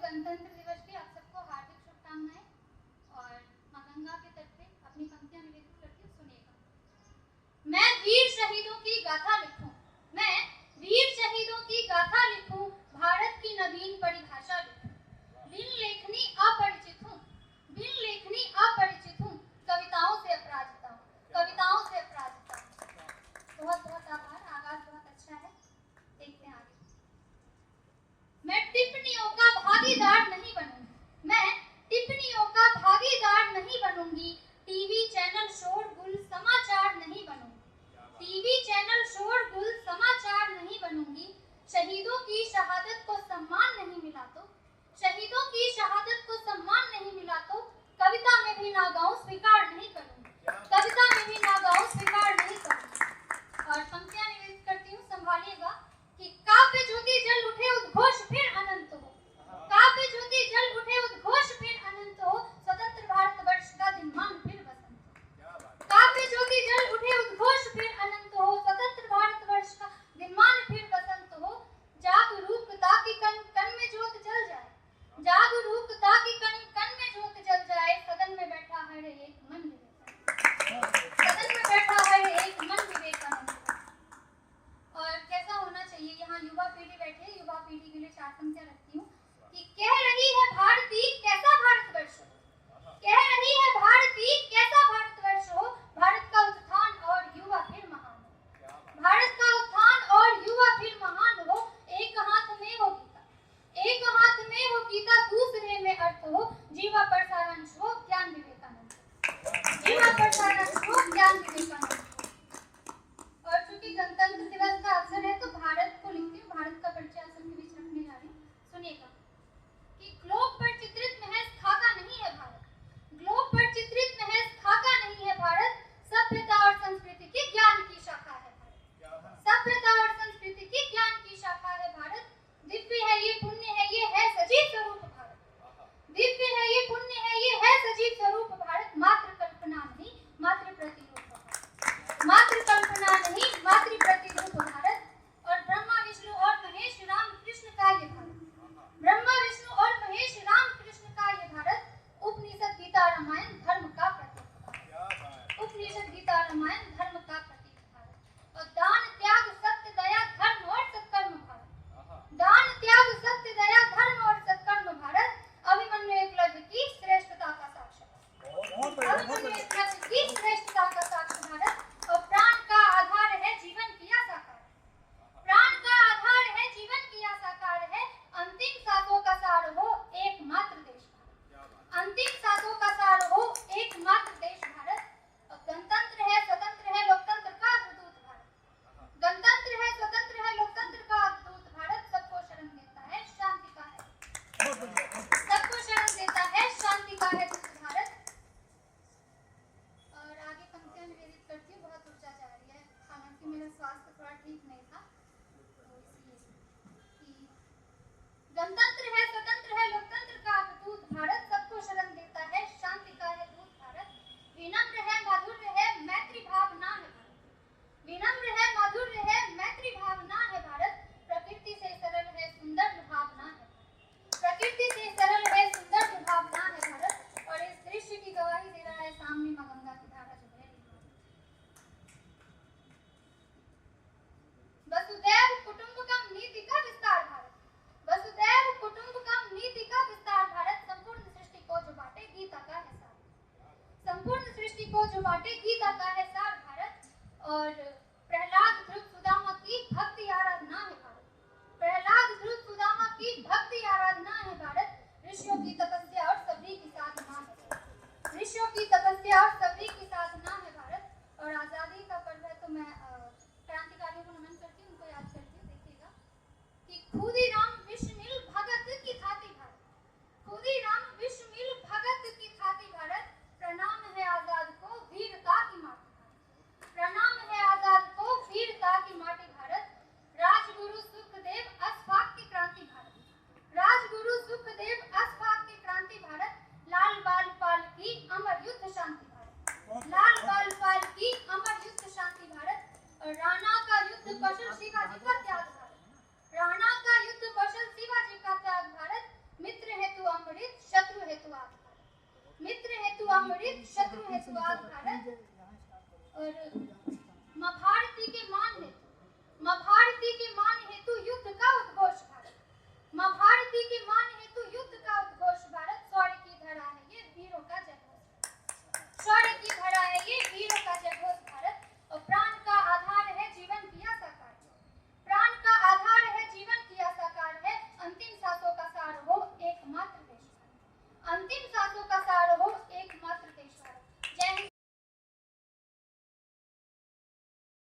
गणतंत्र दिवस की आप सबको हार्दिक शुभकामनाएं। और मां गंगा के तट पे अपनी पंक्तियां निवेदित करती हूँ, सुनिएगा। मैं वीर शहीदों की गाथा लिखूं, मैं वीर शहीदों की गाथा लिखूं, भारत की नवीन परिभाषा लिखूं। बिन लेखनी अपरिचित हूँ, बिन लेखनी अपरिचित हूँ, कविताओं से अपराजिता हूँ, कविताओं से अपराजिता हूँ। बहुत बहुत आभार, आगाज बहुत अच्छा है। देखते हैं आगे। मैं टिप्पणियों का भागीदार नहीं बनूंगी, मैं टिप्पणियों का भागीदार नहीं बनूंगी, टीवी चैनल शोरगुल समाचार नहीं बनूंगी, टीवी चैनल शोरगुल समाचार नहीं बनूंगी। शहीदों की शहादत को सम्मान नहीं मिला तो, शहीदों की शहादत को सम्मान नहीं मिला तो, कविता में भी ना गाऊं स्वीकार नहीं करूंगी, कविता में भी ना गाऊं स्वीकार नहीं करूंगी। और पंक्तियां निवेदित करती हूँ, संभालिएगा कि काव्य ज्योति जल उठे उद्घोष फिर अनंत हो, काव्य ज्योति जल उठे उद्घोष फिर अनंत हो, स्वतंत्र भारतवर्ष का दिनमान फिर बसंत हो। काव्य ज्योति जल उठे उद्घोष फिर अनंत हो, स्वतंत्र भारतवर्ष का दिनमान फिर बसंत हो। जागरूकता की कण में ज्योत जल जाए, जागरूकता की कण में ज्योत जल जाए, सदन में बैठा है एक मन विवेकानंद, सदन में बैठा है एक मन विवेकानंद। और कैसा होना चाहिए, यहाँ युवा पीढ़ी बैठी है, युवा पीढ़ी के लिए चार पंक्तियां रखती हूँ कि कह रही है भारती कैसा भारतवर्ष हो, कह रही है भारती कैसा भारतवर्ष हो, भारत का उत्थान और युवा फिर महान हो, भारत का उत्थान और युवा फिर महान हो। एक हाथ में हो गीता, एक हाथ में हो गीता, दूसरे में अर्थ हो, जीवा पर सारांश हो ज्ञान विवेकानंद, जीवा पर सारांश हो ज्ञान विवेकानंद। और चूंकि गणतंत्र दिवस का अवसर है तो भारत को लिखती हूँ, भारत का परिचय आप सबके बीच रखने जा रही हूँ, सुनिएगा कि ग्लोब पर चित्रित महज खाका नहीं है भारत, ग्लोब पर चित्रित महज खाका नहीं है भारत, सभ्यता और संस्कृति की ज्ञान की शाखा है भारत, सभ्यता और संस्कृति की ज्ञान की शाखा है भारत। दिव्य है ये पुण्य है ये है सजीव स्वरूप भारत, दिव्य है ये पुण्य है ये है सजीव स्वरूप भारत, मात्र कल्पना नहीं मात्र प्रतिरूप भारत, मात्र कल्पना नहीं मात्र प्रतिरूप भारत। और ब्रह्मा विष्णु और महेश राम कृष्ण का ये भारत, ब्रह्मा विष्णु और महेश राम कृष्ण का ये भारत, उपनिषद गीता रामायण धर्म का प्रतीक भारत, उपनिषद गीता रामायण धर्म का प्रतीक भारत। और दान त्याग सत्य दया धर्म और सत्कर्म भारत, दान त्याग सत्य दया धर्म और सत्कर्म भारत, अभिमन्यु एकलव्य की श्रेष्ठता का साक्ष्य, अभिमन्यु एकलव्य की श्रेष्ठता का साक्ष्य भारत। और प्राण का आधार है जीवन किया साकार, प्राण का आधार है जीवन किया साकार है, अंतिम सांसों का सार हो एकमात्र देश भारत, अंतिम सांसों का सार हो एकमात्र देश भारत। और गणतंत्र है स्वतंत्र है लोकतंत्र का अद्भुत भारत, गणतंत्र है स्वतंत्र है लोकतंत्र का अद्भुत भारत, सबको शरण देता है शांति का है, सबको शरण देता है शांति का है भारत। और आगे पंक्तियां निवेदित करती हूँ, बहुत ऊर्जा जा रही है, हालांकि मेरा स्वास्थ्य थोड़ा ठीक नहीं था तो इसलिए कि गणतंत्र है स्वतंत्र है लोकतंत्र का अद्भुत भारत, सबको शरण देता है शांति का है दूत भारत। विनम्र है माधुर्य है मैत्री भावना है भारत, विनम्र है माधुर्य है मैत्री भावना है भारत, प्रकृति से सरल है सुंदर भावना है, प्रकृति से सरल है सुंदर भावना है भारत। और इस दृश्य की गवाही दे रहा है सामने मां गंगा की धारा जो है। वसुधैव कुटुंबकम नीति का विस्तार भारत, वसुधैव कुटुंबकम नीति का विस्तार भारत, संपूर्ण सृष्टि को जो बांटे गीता का है सार, संपूर्ण सृष्टि को जो बांटे गीता का है सार भारत। और प्रहलाद ध्रुव सुदामा की भक्ति आराधना है भारत, प्रहलाद ध्रुव सुदामा की भक्ति आराधना है भारत, ऋषियों की तपस्या और सबरी की साधना है, ऋषियों की तपस्या और सबरी की साधना है भारत। और आजादी का पर्व है तो मैं क्रांतिकारियों को नमन करती हूँ, उनको याद करती हूँ। देखिएगा कि खुदीराम विश्वमिल भगत की थाती भारत, खुदीराम विश्वमिल भगत की थाती भारत, प्रणाम है आजाद को वीरता की माटी भारत, प्रणाम है आजाद को वीरता की माटी भारत। राजगुरु सुखदेव अशफाक की क्रांति भारत, राजगुरु सुखदेव अशफाक की क्रांति भारत, लाल बाल पाल की अमर युद्ध शांति भारत, हेतु अमृत, शत्रु हेतु आग भारत। और माँ भारती के मान हेतु युद्ध का उद्घोष था।